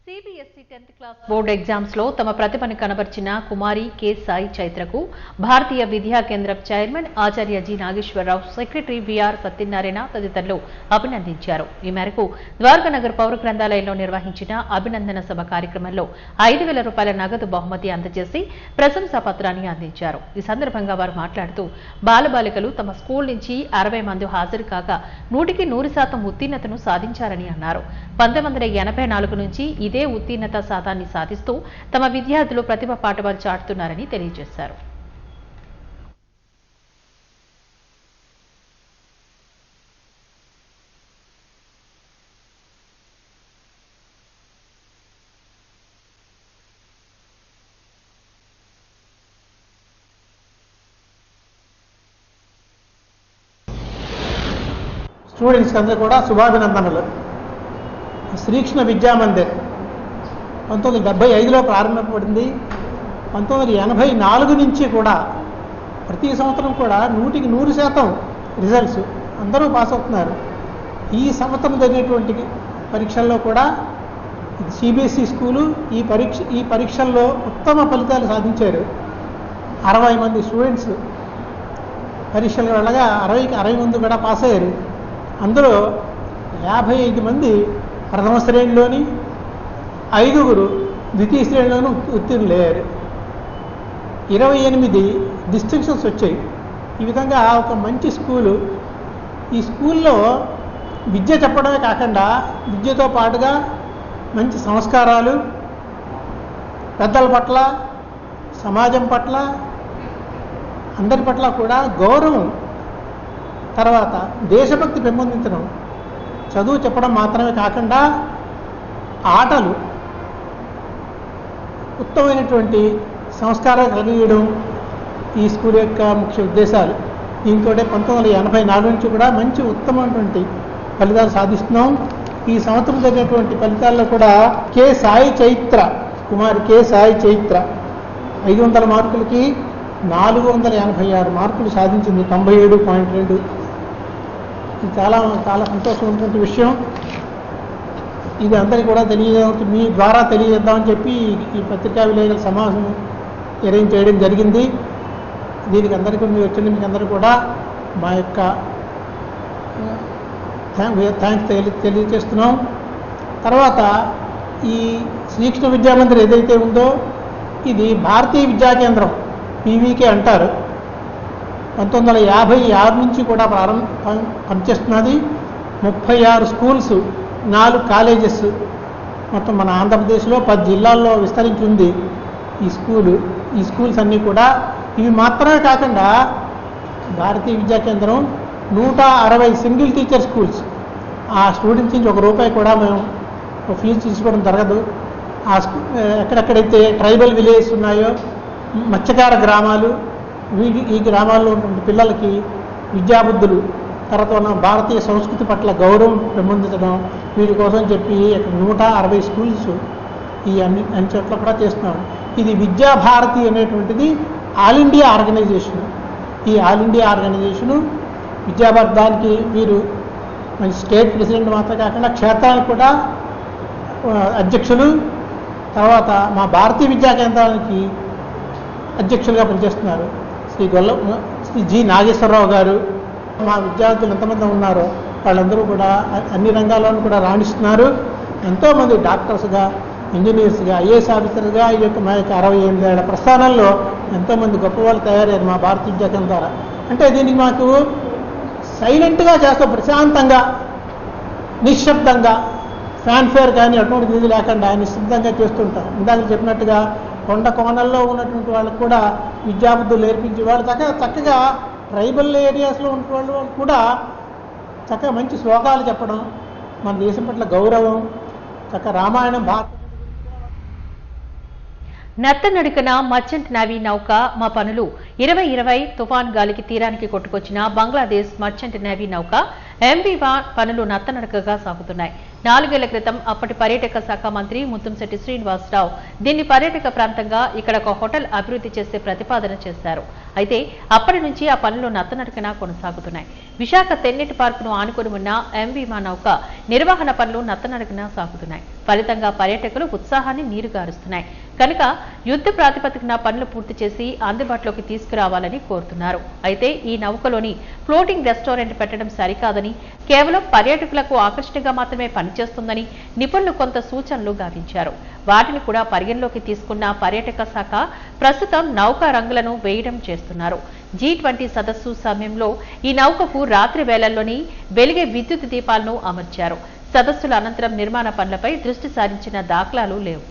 CBSE 10th class board exams లో తమ ప్రతిభను కనబర్చిన కుమారి K Sai చైత్రకు Bharatiya Vidya Kendram chairman Acharya G Nageswara Rao, secretary V R Satyanarayana తదితరులు అభినందించారు. ఈ మేరకు ద్వారకానగర్ పౌర గ్రంథాలయంలో నిర్వహించిన అభినందన సభ కార్యక్రమంలో 5,000 రూపాయల నగదు బహుమతి అందజేసి ప్రశంసా పత్రాన్ని అందించారు. ఈ సందర్భంగా వారు మాట్లాడుతూ బాలబాలికలు తమ స్కూల్ నుంచి 60 మంది హాజరు కాగా 100% ఉత్తీర్ణతను సాధించారని అన్నారు. 1984 నుంచి ఇదే ఉత్తీర్ణత శాతాన్ని సాధిస్తూ తమ విద్యార్థులు ప్రతిభ పాఠవాలు చాటుతున్నారని తెలియజేశారు. స్టూడెంట్స్కి అందరూ కూడా శుభాభినందనలు. శ్రీకృష్ణ విద్యామందిర్ 1975లో ప్రారంభించబడింది. 1984 నుంచి కూడా ప్రతి సంవత్సరం కూడా 100% రిజల్ట్స్ అందరూ పాస్ అవుతున్నారు. ఈ సంవత్సరం జరిగినటువంటి పరీక్షల్లో కూడా సిబిఎస్ఈ స్కూలు ఈ పరీక్షల్లో ఉత్తమ ఫలితాలు సాధించారు. 60 మంది స్టూడెంట్స్ పరీక్షలు వెళ్ళగా 60 మంది కూడా పాస్ అయ్యారు. అందులో 55 మంది ప్రథమ శ్రేణిలోని, 5 ద్వితీయ శ్రేణిలోనూ ఉత్తీర్ణులయ్యారు. 28 డిస్టింక్షన్స్ వచ్చాయి. ఈ విధంగా ఒక మంచి స్కూలు. ఈ స్కూల్లో విద్య చెప్పడమే కాకుండా విద్యతో పాటుగా మంచి సంస్కారాలు, పెద్దల పట్ల, సమాజం పట్ల, అందరి పట్ల కూడా గౌరవం, తర్వాత దేశభక్తి పెంపొందించడం, చదువు చెప్పడం మాత్రమే కాకుండా ఆటలు, ఉత్తమమైనటువంటి సంస్కారాలు కలిగించడం ఈ స్కూల్ యొక్క ముఖ్య ఉద్దేశాలు. దీంతో 1984 నుంచి కూడా మంచి ఉత్తమమైనటువంటి ఫలితాలు సాధిస్తున్నాం. ఈ సంవత్సరం జరిగినటువంటి ఫలితాల్లో కూడా కుమారి కె సాయి చైత్ర 500 మార్కులకి 486 మార్కులు సాధించింది, 97.2. ఇది చాలా చాలా సంతోషమైనటువంటి విషయం. ఇది అందరికీ కూడా మీ ద్వారా తెలియజేద్దామని చెప్పి ఈ పత్రికా విలేకరుల సమావేశం అరేంజ్ చేయడం జరిగింది. దీనికి అందరికీ మీరు వచ్చిన మీకు అందరూ కూడా మా యొక్క థ్యాంక్స్ తెలియజేస్తున్నాం. తర్వాత ఈ శ్రీకృష్ణ విద్యామందిర్ ఏదైతే ఉందో ఇది భారతీయ విద్యా కేంద్రం, పీవీకే అంటారు. 1956 నుంచి కూడా పనిచేస్తున్నది. 36 స్కూల్స్, 4 కాలేజెస్, మొత్తం మన ఆంధ్రప్రదేశ్లో 10 జిల్లాల్లో విస్తరించి ఉంది ఈ స్కూలు. ఈ స్కూల్స్ అన్నీ కూడా ఇవి మాత్రమే కాకుండా భారతీయ విద్యా కేంద్రం 160 సింగిల్ టీచర్ స్కూల్స్. ఆ స్టూడెంట్స్ నుంచి ₹1 కూడా మేము ఫీజు తీసుకోవడం జరగదు. ఎక్కడెక్కడైతే ట్రైబల్ విలేజెస్ ఉన్నాయో, మత్స్యకార గ్రామాలు, ఈ గ్రామాల్లో ఉన్నటువంటి పిల్లలకి విద్యాబుద్ధులు, తర్వాత ఉన్న భారతీయ సంస్కృతి పట్ల గౌరవం పెంపొందించడం, వీటి కోసం చెప్పి 160 స్కూల్స్ ఈ అన్ని చోట్ల కూడా చేస్తున్నాం. ఇది విద్యాభారతి అనేటువంటిది ఆల్ ఇండియా ఆర్గనైజేషన్. ఈ ఆల్ ఇండియా ఆర్గనైజేషను విద్యాభారతి దానికి వీరు మన స్టేట్ ప్రెసిడెంట్ మాత్రం కాకుండా క్షేత్రానికి కూడా అధ్యక్షులు, తర్వాత మా భారతీయ విద్యా కేంద్రానికి అధ్యక్షులుగా పనిచేస్తున్నారు శ్రీ జి నాగేశ్వరరావు గారు. మా విద్యార్థులు ఎంతమంది ఉన్నారో వాళ్ళందరూ కూడా అన్ని రంగాల్లోనూ కూడా రాణిస్తున్నారు. ఎంతోమంది డాక్టర్స్గా, ఇంజనీర్స్గా, ఐఏఎస్ ఆఫీసర్గా ఈ యొక్క మా యొక్క 68 ఏళ్ల ప్రస్థానంలో ఎంతోమంది గొప్ప వాళ్ళు తయారయ్యారు మా భారతీయ విద్యా కేంద్రం ద్వారా. అంటే దీనికి మాకు సైలెంట్గా చేస్తాం, ప్రశాంతంగా, నిశ్శబ్దంగా, ఫ్యాన్ఫేర్ కానీ అటువంటి ఇది లేకుండా నిశ్శబ్దంగా చేస్తుంటాం. ఇందాక చెప్పినట్టుగా కొండ కోణల్లో ఉన్నటువంటి వాళ్ళకు కూడా విద్యాబుద్ధులు నేర్పించి వాళ్ళు చక్కగా ట్రైబల్ ఏరియాస్లో ఉన్న వాళ్ళు కూడా చక్కగా మంచి శ్లోకాలు చెప్పడం, మన దేశం పట్ల గౌరవం, చక్కగా రామాయణం, భారత నత్తనడుకన మర్చెంట్ నేవీ నౌక మా పనులు 2020 తుఫాన్ గాలికి తీరానికి కొట్టుకొచ్చిన బంగ్లాదేశ్ మర్చెంట్ నేవీ నౌక ఎంవీ1 పనులు నత్తనడకగా సాగుతున్నాయి. 4 ఏళ్ల క్రితం అప్పటి పర్యాటక శాఖ మంత్రి ముత్తంశెట్టి శ్రీనివాసరావు దీన్ని పర్యాటక ప్రాంతంగా ఇక్కడ ఒక హోటల్ అభివృద్ధి చేసే ప్రతిపాదన చేశారు. అయితే అప్పటి నుంచి ఆ పనులు నత్తనడకన కొనసాగుతున్నాయి. విశాఖ తెన్నెటి పార్కును ఆనుకుని ఉన్న ఎంవీ1 నౌక నిర్వహణ పనులు నత్తనడకన సాగుతున్నాయి. ఫలితంగా పర్యాటకులు ఉత్సాహాన్ని నీరుగారుస్తున్నాయి. కనుక యుద్ధ ప్రాతిపదికన పనులు పూర్తి చేసి అందుబాటులోకి తీసుకురావాలని కోరుతున్నారు. అయితే ఈ నౌకలోని ఫ్లోటింగ్ రెస్టారెంట్ పెట్టడం సరికాదని, కేవలం పర్యాటకులకు ఆకర్షణగా మాత్రమే పనిచేస్తుందని నిపుణులు కొంత సూచనలు గావించారు. వాటిని కూడా పరిగణలోకి తీసుకున్న పర్యాటక శాఖ ప్రస్తుతం నౌకా రంగులను వేయడం చేస్తున్నారు. G20 సదస్సు సమయంలో ఈ నౌకకు రాత్రి వేళల్లోని వెలిగే విద్యుత్ దీపాలను అమర్చారు. సదస్సుల అనంతరం నిర్మాణ పనులపై దృష్టి సారించిన దాఖలాలు లేవు.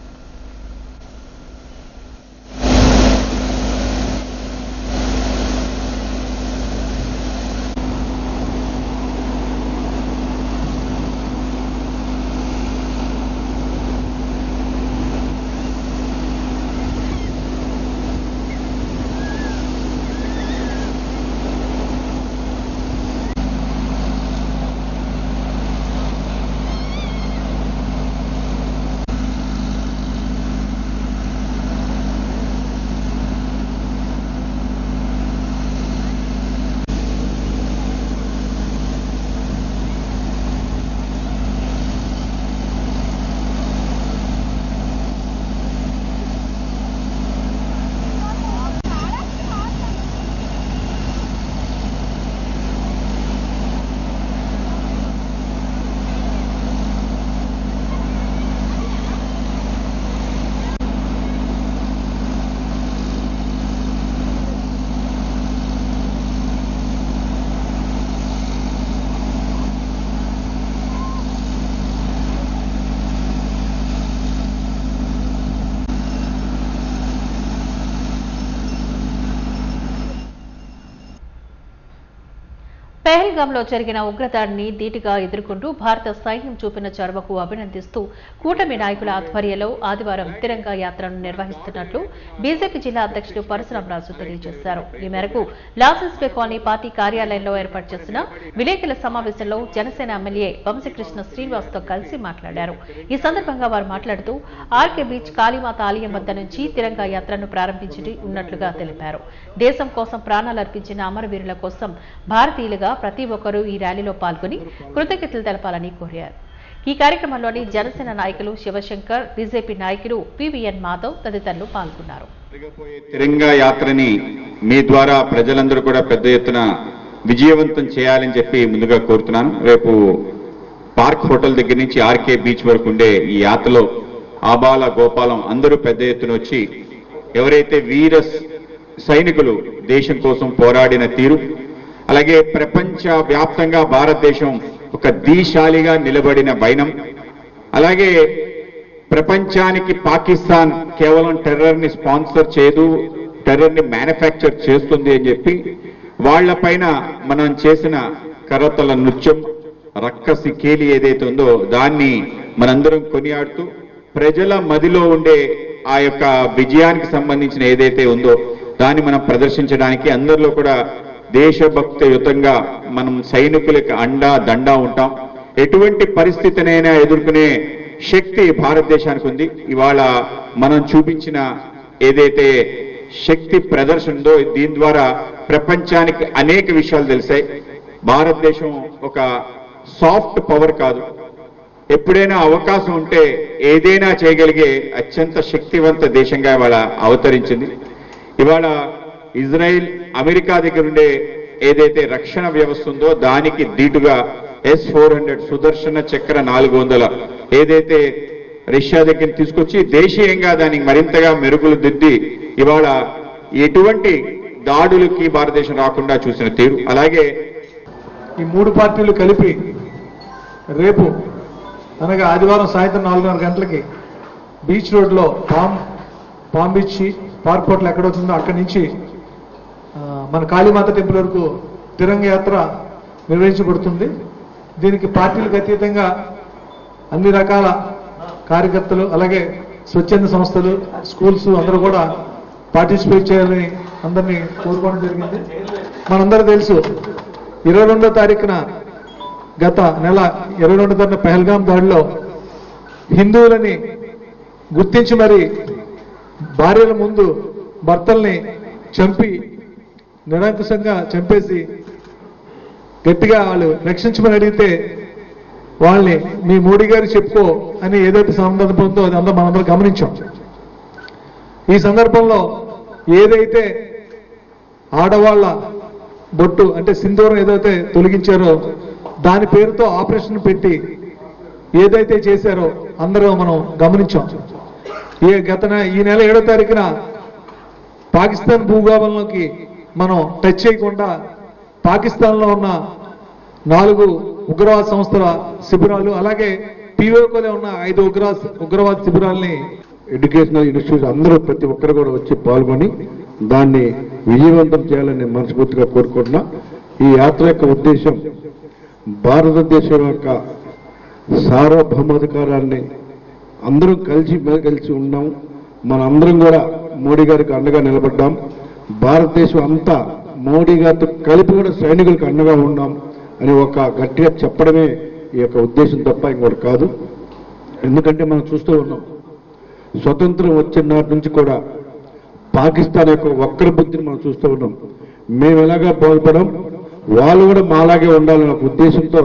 పెహల్గాంలో జరిగిన ఉగ్రదాడిని ధీటుగా ఎదుర్కొంటూ భారత సైన్యం చూపిన చొరవకు అభినందిస్తూ కూటమి నాయకుల ఆధ్వర్యంలో ఆదివారం తిరంగా యాత్రను నిర్వహిస్తున్నట్లు బీజేపీ జిల్లా అధ్యక్షుడు పరశురామరాజు తెలియజేశారు. ఈ మేరకు లాసెస్బే కాలనీ పార్టీ కార్యాలయంలో ఏర్పాటు చేసిన విలేకరుల సమావేశంలో జనసేన ఎమ్మెల్యే వంశీకృష్ణ శ్రీనివాస్ తో కలిసి మాట్లాడారు. ఈ సందర్భంగా వారు మాట్లాడుతూ ఆర్కే బీచ్ కాళీమాత ఆలయం వద్ద నుంచి తిరంగా యాత్రను ప్రారంభించి ఉన్నట్లుగా తెలిపారు. దేశం కోసం ప్రాణాలర్పించిన అమరవీరుల కోసం భారతీయులుగా ప్రతి ఒక్కరూ ఈ ర్యాలీలో పాల్గొని కృతజ్ఞతలు తెలపాలని కోరారు. ఈ కార్యక్రమంలోని జనసేన నాయకులు శివశంకర్, బీజేపీ నాయకులు పివిఎన్ మాధవ్ తదితరులు పాల్గొన్నారు. తిరంగా యాత్రని మీ ద్వారా ప్రజలందరూ కూడా పెద్ద ఎత్తున విజయవంతం చేయాలని చెప్పి ముందుగా కోరుతున్నాను. రేపు పార్క్ హోటల్ దగ్గర నుంచి ఆర్కే బీచ్ వరకు ఉండే ఈ యాత్రలో ఆబాల గోపాలం అందరూ పెద్ద ఎత్తున వచ్చి ఎవరైతే వీర సైనికులు దేశం కోసం పోరాడిన తీరు, అలాగే ప్రపంచ వ్యాప్తంగా భారతదేశం ఒక ధీశాలిగా నిలబడిన వైనం, అలాగే ప్రపంచానికి పాకిస్తాన్ కేవలం టెర్రర్ ని స్పాన్సర్ చేయదు, టెర్రర్ ని మ్యానుఫ్యాక్చర్ చేస్తుంది అని చెప్పి వాళ్లపైన మనం చేసిన కరతల నృత్యం, రక్కసి కేలి ఏదైతే ఉందో దాన్ని మనందరం కొనియాడుతూ ప్రజల మదిలో ఉండే ఆ యొక్క విజయానికి సంబంధించిన ఏదైతే ఉందో దాన్ని మనం ప్రదర్శించడానికి అందరిలో కూడా దేశభక్తియుతంగా మనం సైనికులకు అండా దండా ఉంటాం. ఎటువంటి పరిస్థితినైనా ఎదుర్కొనే శక్తి భారతదేశానికి ఉంది. ఇవాళ మనం చూపించిన ఏదైతే శక్తి ప్రదర్శన ఉందో దీని ద్వారా ప్రపంచానికి అనేక విషయాలు తెలిసాయి. భారతదేశం ఒక సాఫ్ట్ పవర్ కాదు, ఎప్పుడైనా అవకాశం ఉంటే ఏదైనా చేయగలిగే అత్యంత శక్తివంత దేశంగా ఇవాళ అవతరించింది. ఇవాళ ఇజ్రాయిల్, అమెరికా దగ్గర ఉండే ఏదైతే రక్షణ వ్యవస్థ ఉందో దానికి దీటుగా S-400 సుదర్శన చక్ర 400 ఏదైతే రష్యా దగ్గర తీసుకొచ్చి దేశీయంగా దానికి మరింతగా మెరుగులు దిద్ది ఇవాళ ఎటువంటి దాడులకి భారతదేశం రాకుండా చూసిన తీరు. అలాగే ఈ మూడు పార్టీలు కలిపి రేపు అనగా ఆదివారం సాయంత్రం 4:30 గంటలకి బీచ్ రోడ్లో పామ్ బీచ్ పార్క్ హోటల్ ఎక్కడవుతుందో అక్కడి నుంచి మన కాళీమాత టెంపుల్ వరకు తిరంగ యాత్ర నిర్వహించబడుతుంది. దీనికి పార్టీలకు అతీతంగా అన్ని రకాల కార్యకర్తలు, అలాగే స్వచ్ఛంద సంస్థలు, స్కూల్స్ అందరూ కూడా పార్టిసిపేట్ చేయాలని అందరినీ కోరుకోవడం జరిగింది. మనందరూ తెలుసు 22వ తారీఖున గత నెల 22వ తారీఖున పెహల్గాం దాడిలో హిందువులని గుర్తించి మరి భార్యల ముందు భర్తల్ని చంపి నిరంకుశంగా చంపేసి గట్టిగా వాళ్ళు రక్షించమని అడిగితే వాళ్ళని మీ మోడీ గారు చెప్పుకో అని ఏదైతే సందర్భంతో అది అందరూ మనందరం గమనించాం. ఈ సందర్భంలో ఏదైతే ఆడవాళ్ల బొట్టు అంటే సింధూరం ఏదైతే తొలగించారో దాని పేరుతో ఆపరేషన్ పెట్టి ఏదైతే చేశారో అందరూ మనం గమనించాం. ఈ నెల 7వ తారీఖున పాకిస్తాన్ భూభాగంలోకి మనం టచ్ చేయకుండా పాకిస్తాన్లో ఉన్న 4 ఉగ్రవాద సంస్థల శిబిరాలు, అలాగే పీఓకోలో ఉన్న 5 ఉగ్రవాద శిబిరాలని ఎడ్యుకేషనల్ ఇన్స్టిట్యూట్స్ అందరూ ప్రతి ఒక్కరు కూడా వచ్చి పాల్గొని దాన్ని విజయవంతం చేయాలని మనస్ఫూర్తిగా కోరుకుంటున్నా. ఈ యాత్ర యొక్క ఉద్దేశం భారతదేశం యొక్క సార్వభౌమాధికారాన్ని అందరం కలిసి ఉన్నాం. మనందరం కూడా మోడీ గారికి అండగా నిలబడ్డాం. భారతదేశం అంతా మోడీ గారితో కలిపి కూడా సైనికులకు అండగా ఉన్నాం అని ఒక గట్టిగా చెప్పడమే ఈ యొక్క ఉద్దేశం తప్ప ఇంకోటి కాదు. ఎందుకంటే మనం చూస్తూ ఉన్నాం, స్వతంత్రం వచ్చిన నాటి నుంచి కూడా పాకిస్తాన్ యొక్క వక్ర బుద్ధిని మనం చూస్తూ ఉన్నాం. మేము ఎలాగా బాగుపడం, వాళ్ళు కూడా మాలాగే ఉండాలనే ఒక ఉద్దేశంతో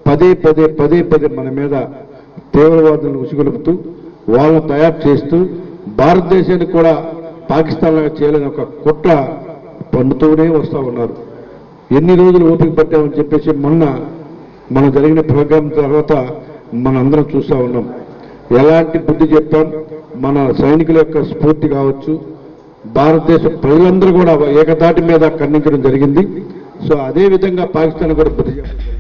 పదే పదే మన మీద తీవ్రవాదులను ఉసిగొలుపుతూ వాళ్ళను తయారు చేస్తూ భారతదేశానికి కూడా పాకిస్తాన్ లాగా చేయాలని ఒక కుట్ర పన్నుతూనే వస్తూ ఉన్నారు. ఎన్ని రోజులు ఓపిక పట్టామని చెప్పేసి మొన్న మనం జరిగిన ప్రోగ్రాం తర్వాత మనందరం చూస్తూ ఉన్నాం. ఎలాంటి బుద్ధి చెప్పాం, మన సైనికుల యొక్క స్ఫూర్తి కావచ్చు, భారతదేశ ప్రజలందరూ కూడా ఏకతాటి మీద ఖండించడం జరిగింది. సో అదే విధంగా పాకిస్తాన్ కూడా బుద్ధి చెప్పారు.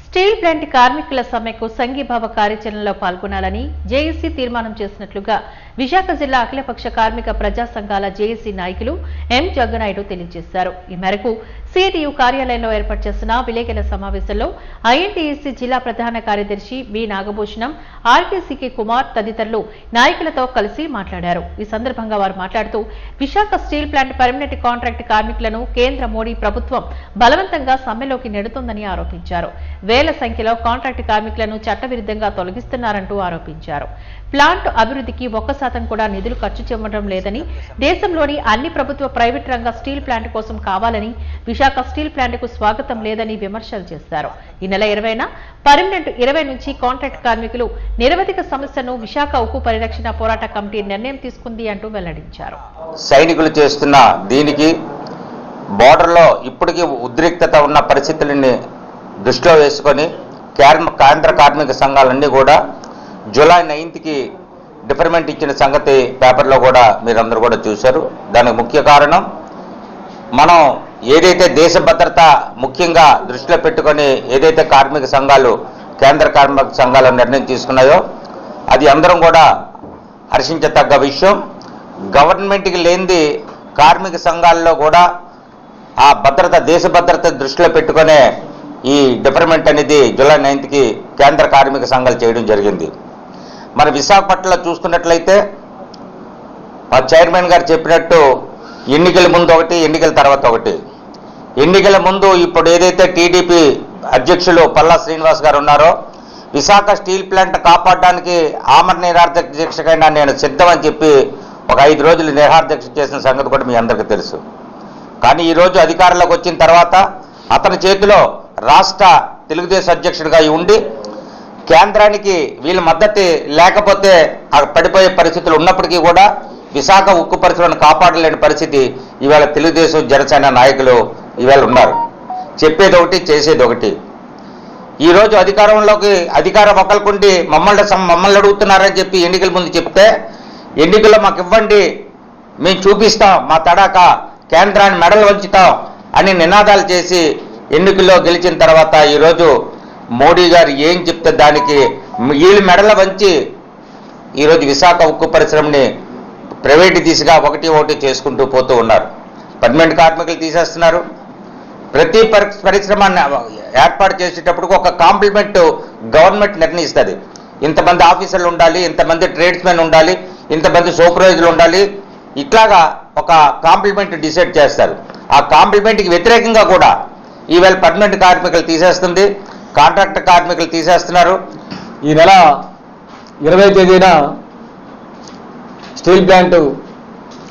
స్టీల్ ప్లాంట్ కార్మికుల సమ్మెకు సంఘీభావ కార్యాచరణలో పాల్గొనాలని జేఏసీ తీర్మానం చేసినట్లుగా విశాఖ జిల్లా అఖిలపక్ష కార్మిక ప్రజా సంఘాల జేఏసీ నాయకులు ఎం జగ్గనాయుడు తెలియజేశారు. ఈ మేరకు సిఐటియు కార్యాలయంలో ఏర్పాటు చేసిన విలేకరుల సమావేశంలో ఐఎన్టీయూసీ జిల్లా ప్రధాన కార్యదర్శి బి నాగభూషణం, ఆర్కేసీకే కుమార్ తదితరులు నాయకులతో కలిసి మాట్లాడారు. ఈ సందర్భంగా వారు మాట్లాడుతూ Visakha steel plant permanent contract కార్మికులను కేంద్ర మోడీ ప్రభుత్వం బలవంతంగా సమ్మెలోకి నెడుతోందని ఆరోపించారు. వేల సంఖ్యలో కాంట్రాక్ట్ కార్మికులను చట్టవిరుద్ధంగా తొలగిస్తున్నారంటూ ఆరోపించారు. ప్లాంట్ అభివృద్ధికి 1% కూడా నిధులు ఖర్చు చేయడం లేదని, దేశంలోని అన్ని ప్రభుత్వ ప్రైవేట్ రంగ స్టీల్ ప్లాంట్ కోసం కావాలని, విశాఖ స్టీల్ ప్లాంట్ కు స్వాగతం లేదని విమర్శలు చేశారు. ఈ నెల 20న పర్మనెంట్ 20 నుంచి కాంట్రాక్ట్ కార్మికులు నిరవధిక సమస్యను విశాఖ ఉక్కు పరిరక్షణ పోరాట కమిటీ నిర్ణయం తీసుకుంది అంటూ వెల్లడించారు. సైనికులు చేస్తున్న దీనికి బోర్డర్లో ఇప్పటికీ ఉద్రిక్తత ఉన్న పరిస్థితులని దృష్టిలో వేసుకొని కేంద్ర కార్మిక సంఘాలన్నీ కూడా జూలై 9కి డిఫర్మెంట్ ఇచ్చిన సంగతి పేపర్లో కూడా మీరందరూ కూడా చూశారు. దానికి ముఖ్య కారణం మనం ఏదైతే దేశ భద్రత ముఖ్యంగా దృష్టిలో పెట్టుకొని ఏదైతే కార్మిక సంఘాలు కేంద్ర కార్మిక సంఘాలు నిర్ణయం తీసుకున్నాయో అది అందరం కూడా హర్షించదగ్గ విషయం. గవర్నమెంట్కి లేనిది కార్మిక సంఘాల్లో కూడా ఆ భద్రత దేశ భద్రత దృష్టిలో పెట్టుకునే ఈ డిఫర్మెంట్ అనేది జూలై 9కి కేంద్ర కార్మిక సంఘాలు చేయడం జరిగింది. మన విశాఖపట్నంలో చూసుకున్నట్లయితే మా చైర్మన్ గారు చెప్పినట్టు ఎన్నికల ముందు ఒకటి, ఎన్నికల తర్వాత ఒకటి. ఎన్నికల ముందు ఇప్పుడు ఏదైతే టీడీపీ అధ్యక్షులు పల్లా శ్రీనివాస్ గారు ఉన్నారో విశాఖ స్టీల్ ప్లాంట్ కాపాడడానికి ఆమరణ నిరాహార దీక్షకైనా నేను సిద్ధమని చెప్పి ఒక 5 రోజులు నిరాహార దీక్ష చేసిన సంగతి కూడా మీ అందరికీ తెలుసు. కానీ ఈరోజు అధికారంలోకి వచ్చిన తర్వాత అతని చేతిలో రాష్ట్ర తెలుగుదేశం అధ్యక్షుడిగా ఉండి కేంద్రానికి వీళ్ళ మద్దతు లేకపోతే పడిపోయే పరిస్థితులు ఉన్నప్పటికీ కూడా విశాఖ ఉక్కు పరిశ్రమను కాపాడలేని పరిస్థితి ఈవేళ తెలుగుదేశం జనసేన నాయకులు ఈవేళ ఉన్నారు. చెప్పేది ఒకటి, చేసేది ఒకటి. ఈరోజు అధికారం ఒకరికుండి మమ్మల్ని అడుగుతున్నారని చెప్పి ఎన్నికల ముందు చెప్తే ఎన్నికల్లో మాకు ఇవ్వండి, మేము చూపిస్తాం మా తడాక, కేంద్రాన్ని మెడలు వంచుతాం అని నినాదాలు చేసి ఎన్నికల్లో గెలిచిన తర్వాత ఈరోజు మోడీ గారు ఏం చెప్తే దానికి వీళ్ళు మెడల వంచి ఈరోజు విశాఖ ఉక్కు పరిశ్రమని ప్రైవేటు దిశగా ఒకటి చేసుకుంటూ పోతూ ఉన్నారు. పర్మనెంట్ కార్మికులు తీసేస్తున్నారు. ప్రతి పరిశ్రమ ఏర్పాటు చేసేటప్పుడు ఒక కాంప్లిమెంట్ గవర్నమెంట్ నిర్ణయిస్తుంది. ఇంతమంది ఆఫీసర్లు ఉండాలి, ఇంతమంది ట్రేడ్స్మెన్ ఉండాలి, ఇంతమంది సూపర్వైజర్లు ఉండాలి, ఇట్లాగా ఒక కాంప్లిమెంట్ డిసైడ్ చేస్తారు. ఆ కాంప్లిమెంట్కి వ్యతిరేకంగా కూడా ఈవేళ పర్మనెంట్ కార్మికులు తీసేస్తుంది, కాంట్రాక్ట్ కార్మికులు తీసేస్తున్నారు. ఈ నెల 20వ తేదీన స్టీల్ ప్లాంట్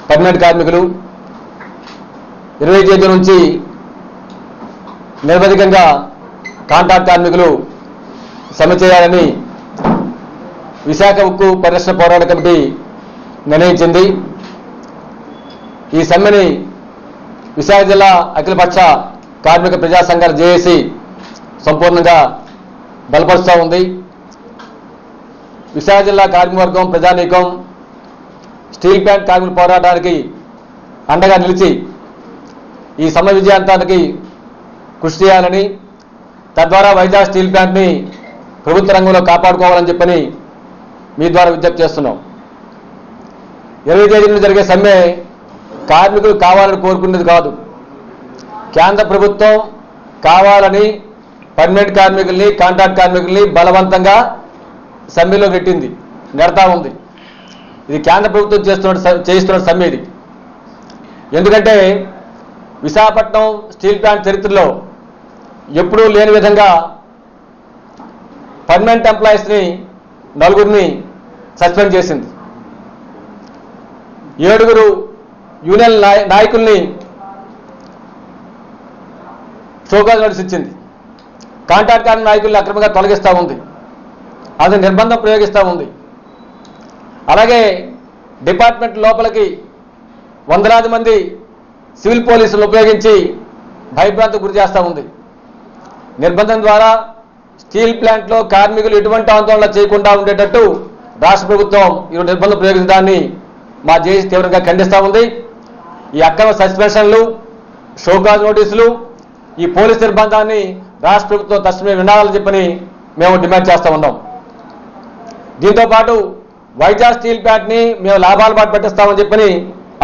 పర్మనెంట్ కార్మికులు 20వ తేదీ నుంచి నిరవధికంగా కాంట్రాక్ట్ కార్మికులు సమ్మె చేయాలని విశాఖ ఉక్కు పరిరక్షణ పోరాట కమిటీ నిర్ణయించింది. ఈ సమ్మెని విశాఖ జిల్లా అఖిలపక్ష కార్మిక ప్రజా సంఘాల జేఏసీ సంపూర్ణంగా బలపరుస్తూ ఉంది. విశాఖ జిల్లా కార్మికవర్గం, ప్రజానీకం స్టీల్ ప్లాంట్ కార్మికుల పోరాటానికి అండగా నిలిచి ఈ సమ్మె విజయాంతానికి కృషి చేయాలని, తద్వారా వైజాగ్ స్టీల్ ప్లాంట్ని ప్రభుత్వ రంగంలో కాపాడుకోవాలని చెప్పని మీ ద్వారా విజ్ఞప్తి చేస్తున్నాం. 20వ తేదీన జరిగే సమ్మె కార్మికులు కావాలని కోరుకునేది కాదు. కేంద్ర ప్రభుత్వం కావాలని పర్మనెంట్ కార్మికుల్ని, కాంట్రాక్ట్ కార్మికుల్ని బలవంతంగా సమ్మెలో నెడతా ఉంది. ఇది కేంద్ర ప్రభుత్వం చేస్తున్న సమ్మె ఇది. ఎందుకంటే విశాఖపట్నం స్టీల్ ప్లాంట్ చరిత్రలో ఎప్పుడూ లేని విధంగా పర్మనెంట్ ఎంప్లాయీస్ని 4 సస్పెండ్ చేసింది. 7 యూనియన్ నాయకుల్ని షోకాజ్ నోటీస్ ఇచ్చింది. కాంట్రాక్ట్ కార్మిక నాయకుల్ని అక్రమంగా తొలగిస్తూ ఉంది. అది నిర్బంధం ప్రయోగిస్తూ ఉంది. అలాగే డిపార్ట్మెంట్ లోపలికి వందలాది మంది సివిల్ పోలీసులు ఉపయోగించి భయభ్రాంతికి గురి చేస్తూ ఉంది. నిర్బంధం ద్వారా స్టీల్ ప్లాంట్లో కార్మికులు ఎటువంటి ఆందోళన చేయకుండా ఉండేటట్టు రాష్ట్ర ప్రభుత్వం ఈ నిర్బంధం ప్రయోగించడాన్ని మా జేఏసీ తీవ్రంగా ఖండిస్తూ ఉంది. ఈ అక్రమ సస్పెన్షన్లు, షోకాజ్ నోటీసులు, ఈ పోలీస్ నిర్బంధాన్ని రాష్ట్ర ప్రభుత్వం తక్షణమే వినాలని చెప్పని మేము డిమాండ్ చేస్తూ ఉన్నాం. దీంతోపాటు వైజాగ్ స్టీల్ ప్లాంట్ని మేము లాభాల బాట పెట్టిస్తామని చెప్పని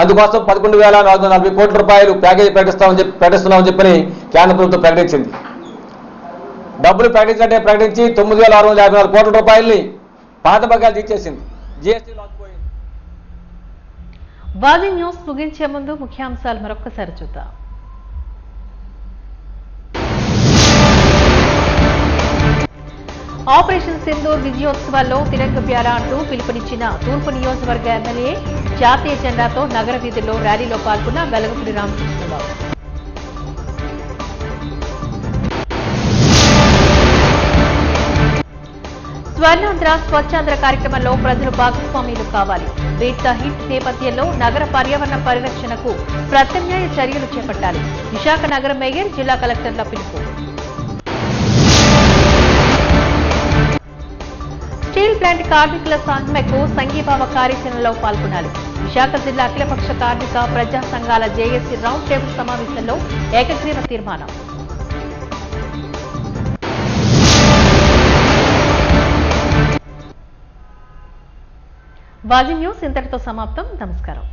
అందుకోసం 11,440 కోట్ల రూపాయలు ప్యాకేజీ ప్రకటిస్తున్నామని చెప్పని కేంద్ర ప్రభుత్వం ప్రకటించింది. డబ్బులు ప్రకటించి 9,654 కోట్ల రూపాయలని పాత బకాయిలు తీర్చేసింది. జీఎస్టీ లాక్కుపోయింది. వాజీ న్యూస్ ముగించే ముందు ముఖ్యాంశాలు మరొక్కసారి చూద్దాం. ఆపరేషన్ సింధూర్ విజయోత్సవాల్లో తిరంగ ప్యారా అంటూ పిలుపునిచ్చిన తూర్పు నియోజకవర్గ ఎమ్మెల్యే జాతీయ జెండాతో నగర వీధుల్లో ర్యాలీలో పాల్గొన్న వెలగపూడి రామకృష్ణబాబు. స్వర్ణాంధ్ర స్వచ్ఛాంధ్ర కార్యక్రమంలో ప్రజలు భాగస్వామ్యులు కావాలి. బీట్ ద హిట్ నేపథ్యంలో నగర పర్యావరణ పరిరక్షణకు ప్రత్యామ్నాయ చర్యలు చేపట్టాలి. విశాఖ నగర మేయర్ జిల్లా కలెక్టర్ల పిలుపు. స్టీల్ ప్లాంట్ కార్మికుల సమ్మెకు సంఘీభావ కార్యాచరణలో పాల్గొనాలి. విశాఖ జిల్లా అఖిలపక్ష కార్మిక ప్రజా సంఘాల జేఏసీ రౌండ్ టేబుల్ సమావేశంలో ఏకగ్రీవ తీర్మానం. వాజీ న్యూస్ ఇంతటితో సమాప్తం. నమస్కారం.